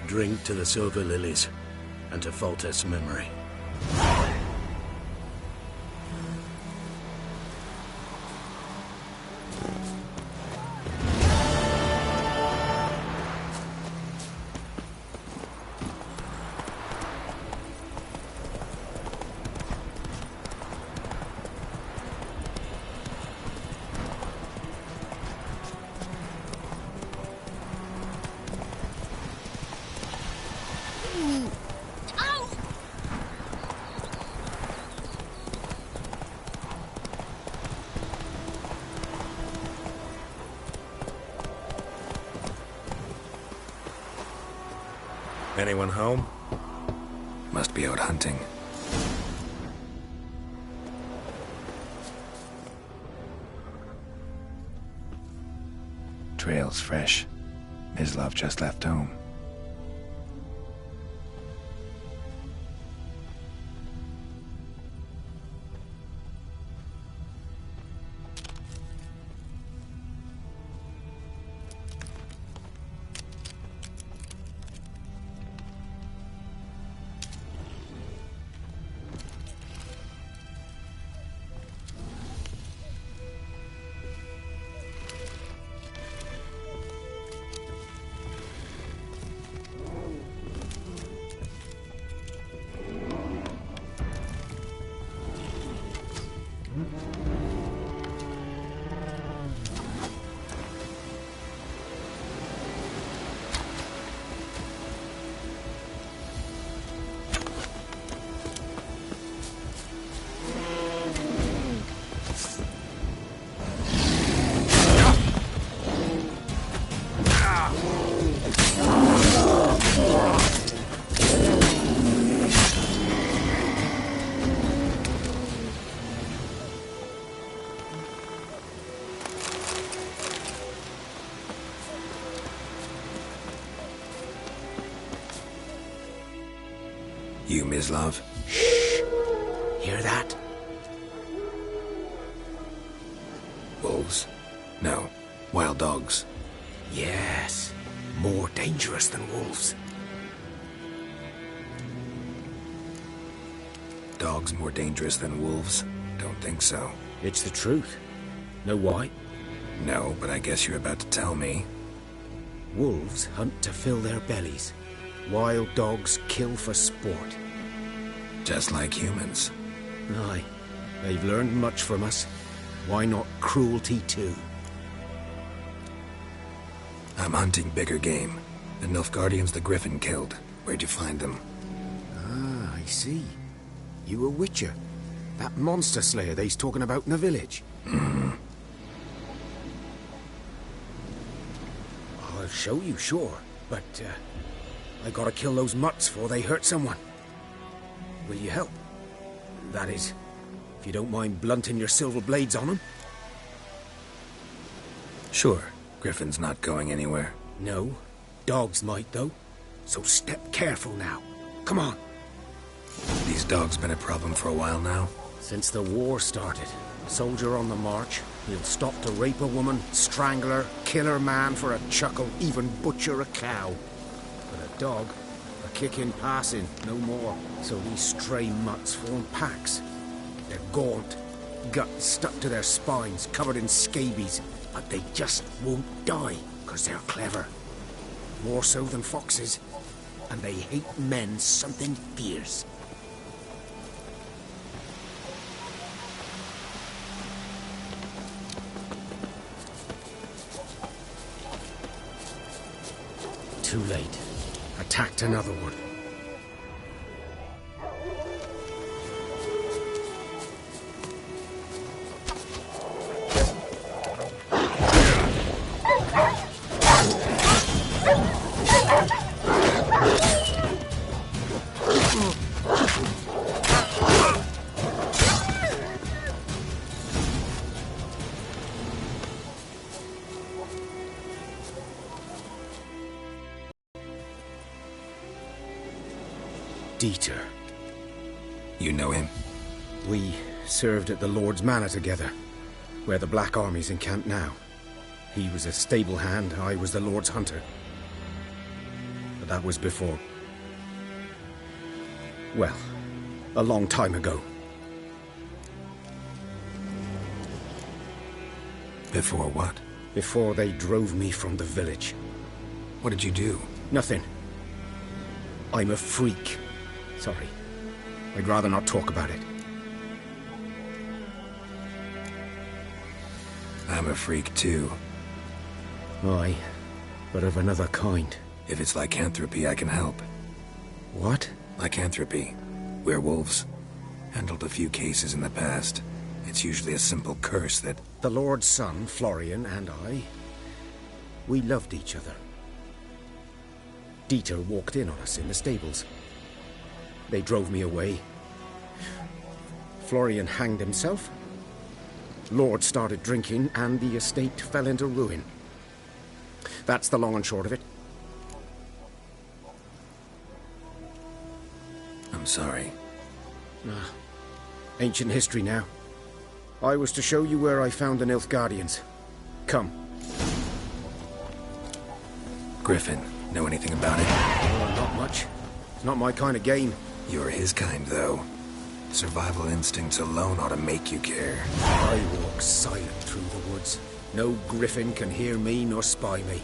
Drink to the silver lilies, and to Foltest's memory. Anyone home? Must be out hunting. Trail's fresh. Mislav just left home. You, Mislav? Shh! Hear that? Wolves? No. Wild dogs. Yes. More dangerous than wolves. Dogs more dangerous than wolves? Don't think so. It's the truth. Know why? No, but I guess you're about to tell me. Wolves hunt to fill their bellies. Wild dogs kill for sport. Just like humans. Aye. They've learned much from us. Why not cruelty too? I'm hunting bigger game. The Nilfgaardians the Griffin killed. Where'd you find them? Ah, I see. You a witcher. That monster slayer they's talking about in the village. I'll show you, sure. But, I gotta kill those mutts before they hurt someone. Will you help? That is, if you don't mind blunting your silver blades on them. Sure. Griffin's not going anywhere. No. Dogs might, though. So step careful now. Come on. These dogs been a problem for a while now? Since the war started. Soldier on the march. He'll stop to rape a woman, strangle her, kill her man for a chuckle, even butcher a cow. But a dog, a kick in passing, no more. So these stray mutts form packs. They're gaunt, guts stuck to their spines, covered in scabies. But they just won't die, because they're clever. More so than foxes. And they hate men something fierce. Too late. Attacked another one. Dieter. You know him? We served at the Lord's Manor together, where the Black Army's encamped now. He was a stable hand, I was the Lord's hunter. But that was before... well, a long time ago. Before what? Before they drove me from the village. What did you do? Nothing. I'm a freak. Sorry. I'd rather not talk about it. I'm a freak too. Aye, but of another kind. If it's lycanthropy, I can help. What? Lycanthropy. Werewolves. Handled a few cases in the past. It's usually a simple curse that... The Lord's son, Florian, and I... we loved each other. Dieter walked in on us in the stables. They drove me away. Florian hanged himself. Lord started drinking, and the estate fell into ruin. That's the long and short of it. I'm sorry. Ancient history now. I was to show you where I found the Nilfgaardians. Come. Griffin, know anything about it? Oh, not much. It's not my kind of game. You're his kind, though. Survival instincts alone ought to make you care. I walk silent through the woods. No griffin can hear me nor spy me.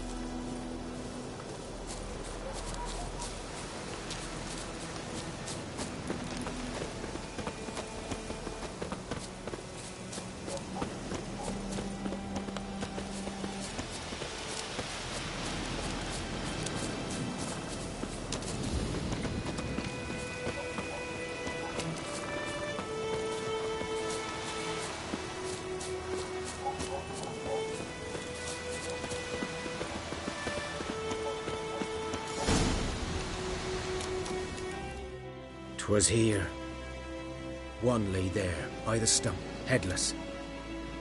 'Twas here. One lay there, by the stump, headless.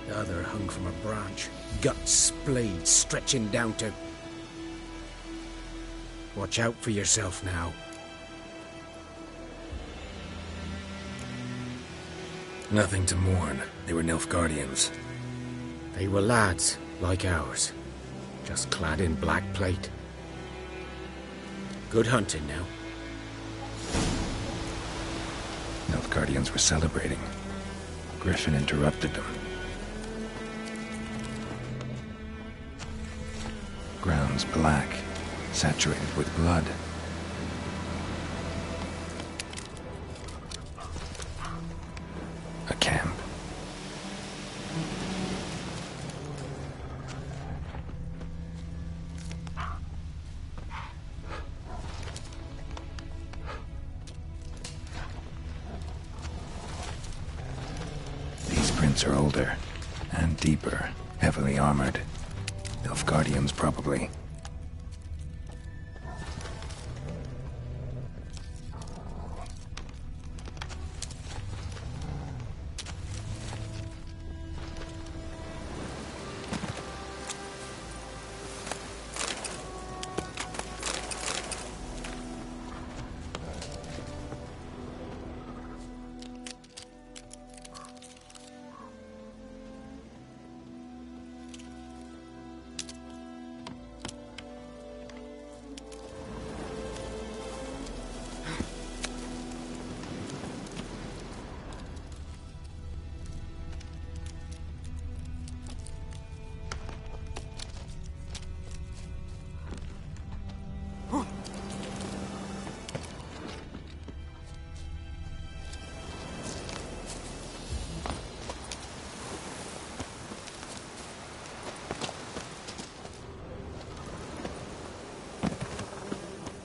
The other hung from a branch, guts splayed, stretching down to... Watch out for yourself now. Nothing to mourn. They were Nilfgaardians. They were lads, like ours, just clad in black plate. Good hunting now. Nilfgaardians were celebrating. Griffin interrupted them. Grounds black, saturated with blood. A camp. These prints are older and deeper, heavily armored. Nilfgaardians, probably.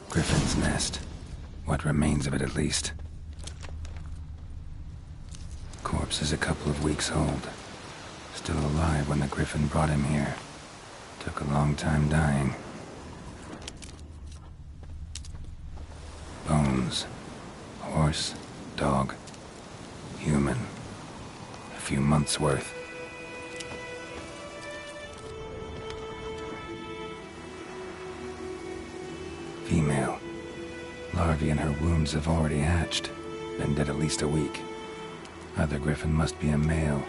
Griffin's nest. What remains of it, at least. Corpse is a couple of weeks old. Still alive when the Griffin brought him here. Took a long time dying. Bones. Horse, dog, human. A few months' worth. Female. Larvae in her wounds have already hatched. Been dead at least a week. Either griffin must be a male.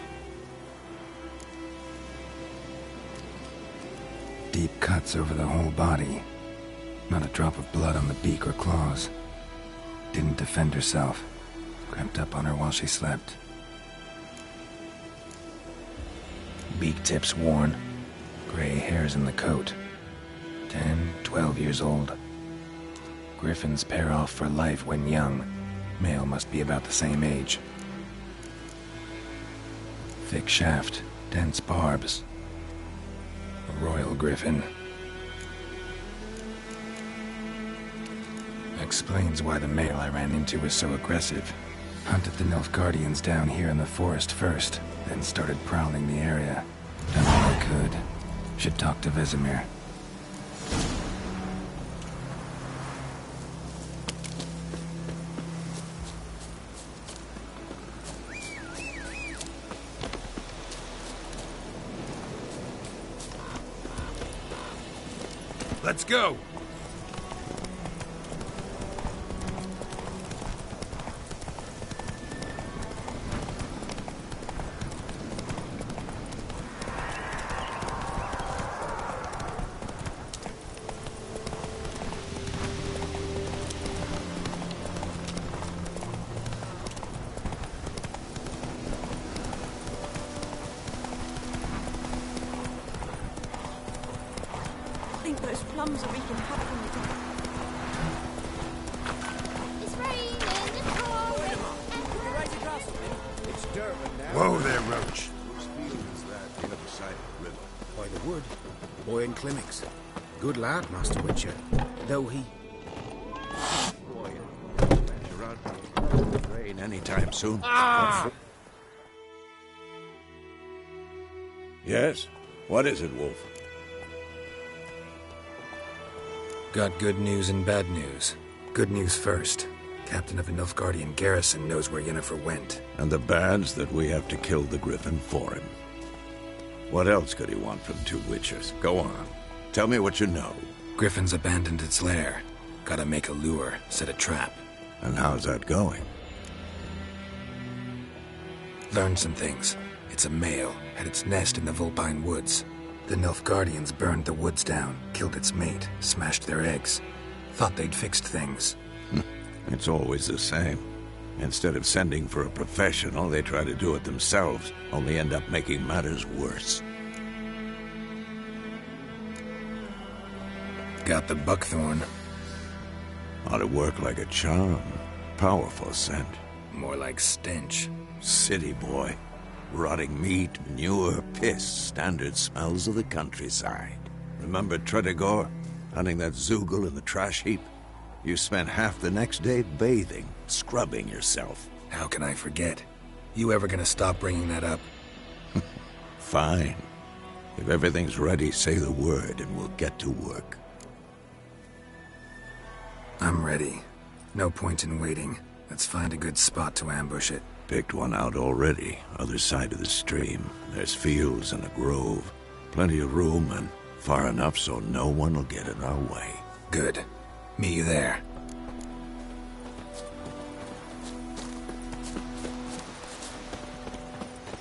Deep cuts over the whole body. Not a drop of blood on the beak or claws. Didn't defend herself. Crept up on her while she slept. Beak tips worn. Gray hairs in the coat. 10, 12 years old. Griffins pair off for life when young. Male must be about the same age. Thick shaft, dense barbs. A royal griffin. Explains why the male I ran into was so aggressive. Hunted the Nilfgaardians down here in the forest first, then started prowling the area. Done all I could. Should talk to Vesemir. Let's go! I think those plums are wreaking havoc on the top. It's raining, it's pouring. It's Durban now. Whoa there, Roach. Whose field is that the other side of the river? By the wood. Boy in Climmix. Good lad, Master Witcher. Though he... Boy, you're out. Rain anytime soon. Ah! Yes? What is it, Wolf? Got good news and bad news. Good news first. Captain of a Nilfgaardian garrison knows where Yennefer went. And the bad's that we have to kill the griffin for him. What else could he want from two witchers? Go on. Tell me what you know. Griffin's abandoned its lair. Gotta make a lure, set a trap. And how's that going? Learned some things. It's a male, had its nest in the Vulpine Woods. The Nilfgaardians burned the woods down, killed its mate, smashed their eggs. Thought they'd fixed things. It's always the same. Instead of sending for a professional, they try to do it themselves, only end up making matters worse. Got the buckthorn. Ought to work like a charm. Powerful scent. More like stench. City boy. Rotting meat, manure, piss, standard smells of the countryside. Remember Tredegor? Hunting that Zoogle in the trash heap? You spent half the next day bathing, scrubbing yourself. How can I forget? You ever gonna stop bringing that up? Fine. If everything's ready, say the word and we'll get to work. I'm ready. No point in waiting. Let's find a good spot to ambush it. Picked one out already, other side of the stream. There's fields and a grove. Plenty of room and far enough so no one will get in our way. Good. Meet you there.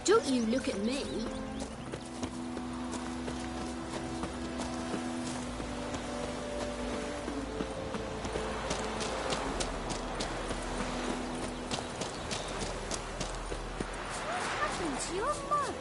Don't you look at me. Your mug.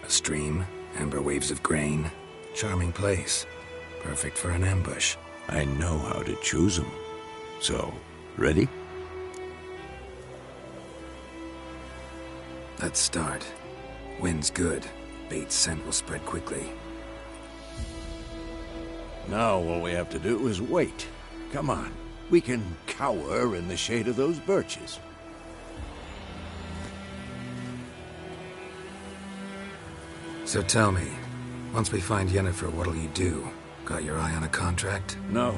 A stream, amber waves of grain. Charming place. Perfect for an ambush. I know how to choose them. So, ready? Let's start. Wind's good. Bait's scent will spread quickly. Now all we have to do is wait. Come on. We can cower in the shade of those birches. So tell me, once we find Yennefer, what'll you do? Got your eye on a contract? No.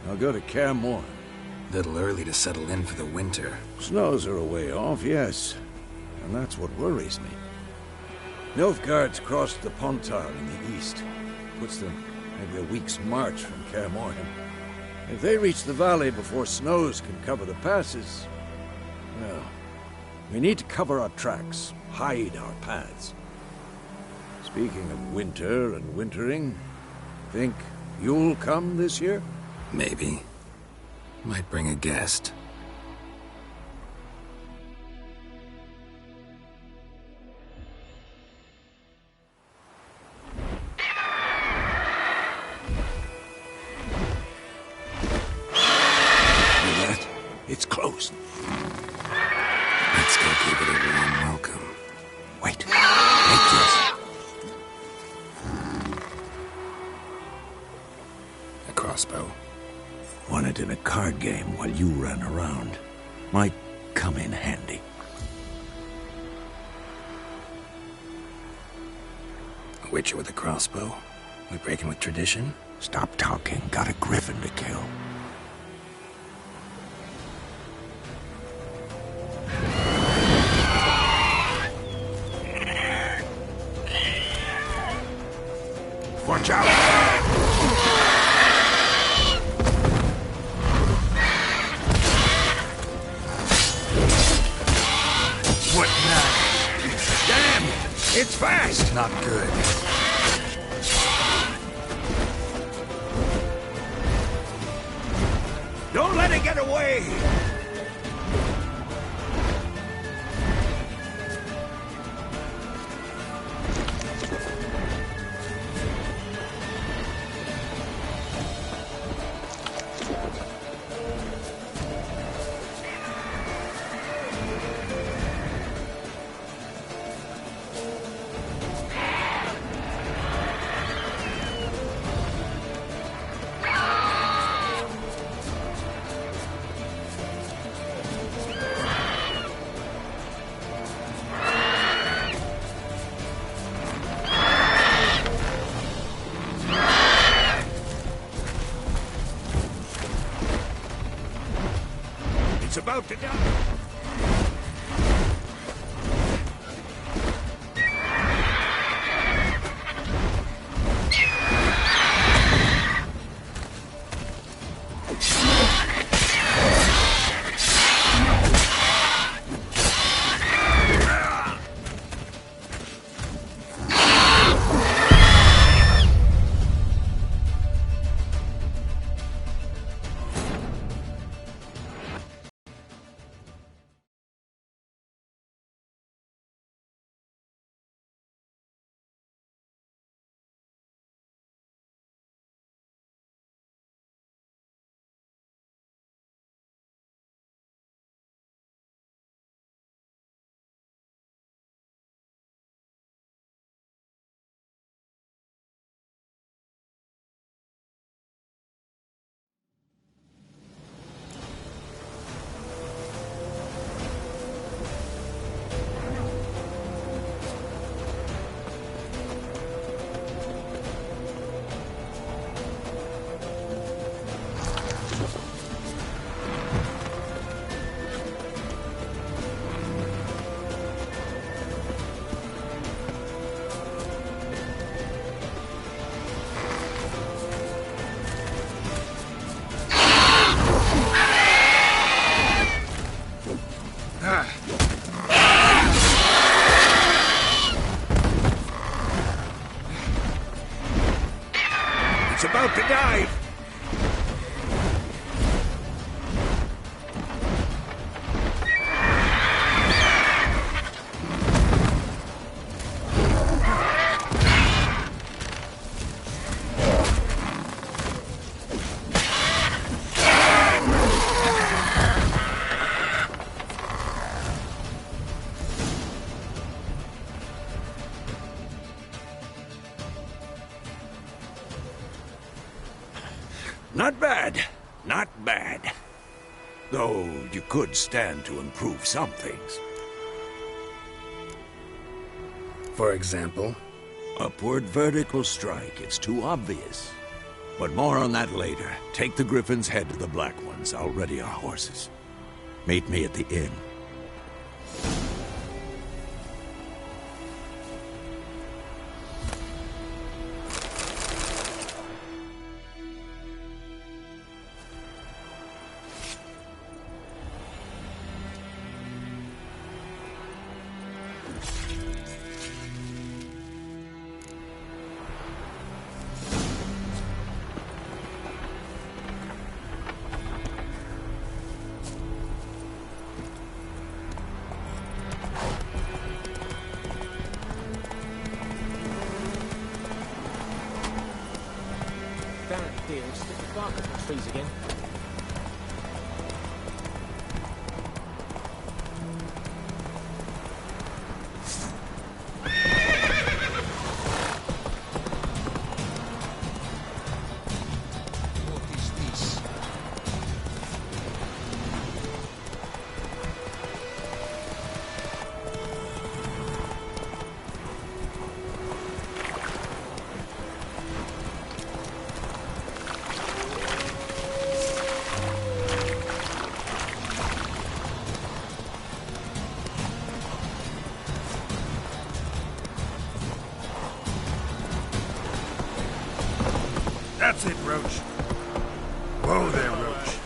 I'll go to Kaer Morhen. Little early to settle in for the winter. Snows are a way off, yes. And that's what worries me. Nilfgaard's crossed the Pontar in the east. Puts them maybe a week's march from Kaer Morhen. If they reach the valley before snows can cover the passes, well, we need to cover our tracks, hide our paths. Speaking of winter and wintering, think you'll come this year? Maybe. Might bring a guest. It's closed. Let's go give it a warm welcome. Wait. Make this. A crossbow. Won it in a card game while you ran around. Might come in handy. A witcher with a crossbow? We breaking with tradition? Stop talking. Got a griffin to kill. Watch out! What now? Damn! It's fast! Not good. Don't let it get away! It's about to die. It's about to dive! Not bad. Not bad. Though you could stand to improve some things. For example? Upward vertical strike. It's too obvious. But more on that later. Take the Griffin's head to the Black Ones. I'll ready our horses. Meet me at the inn. Stick the bark up the trees again. What is this? That's it, Roach. Whoa there, Roach.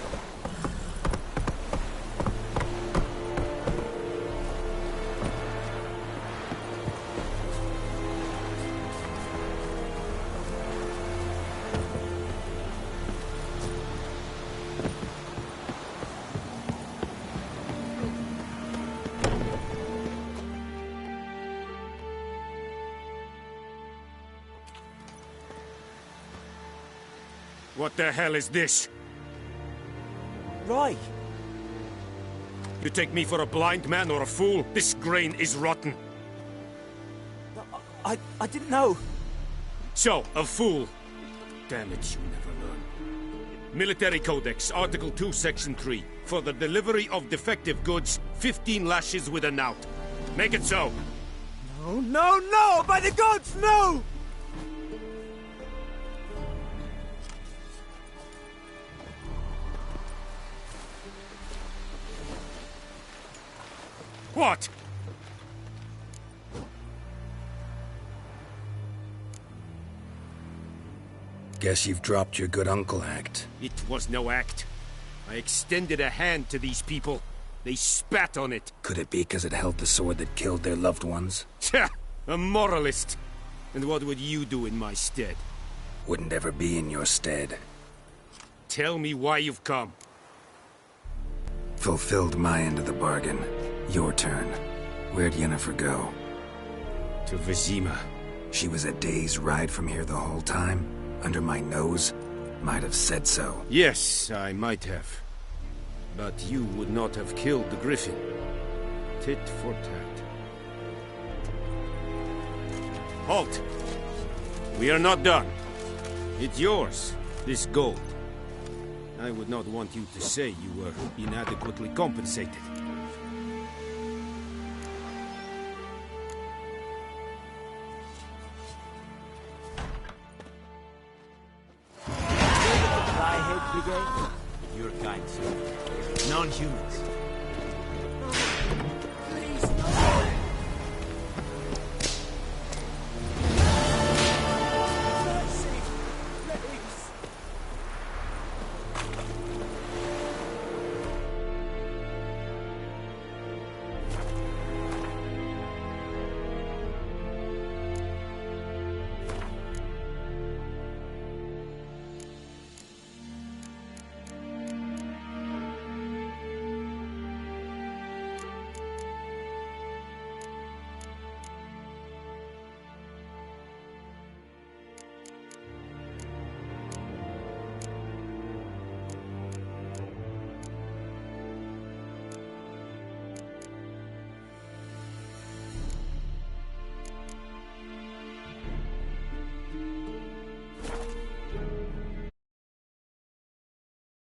What the hell is this? Right. You take me for a blind man or a fool? This grain is rotten. I didn't know. So, a fool. Damn it, you never learn. Military Codex, Article 2, Section 3. For the delivery of defective goods, 15 lashes with a knout. Make it so. No, no, no! By the gods, no! What? Guess you've dropped your good uncle act. It was no act. I extended a hand to these people. They spat on it. Could it be because it held the sword that killed their loved ones? Tja! A moralist. And what would you do in my stead? Wouldn't ever be in your stead. Tell me why you've come. Fulfilled my end of the bargain. Your turn. Where'd Yennefer go? To Vizima. She was a day's ride from here the whole time? Under my nose? Might have said so. Yes, I might have. But you would not have killed the Griffin. Tit for tat. Halt! We are not done. It's yours, this gold. I would not want you to say you were inadequately compensated. Brigade? You're kind, sir. Non-humans.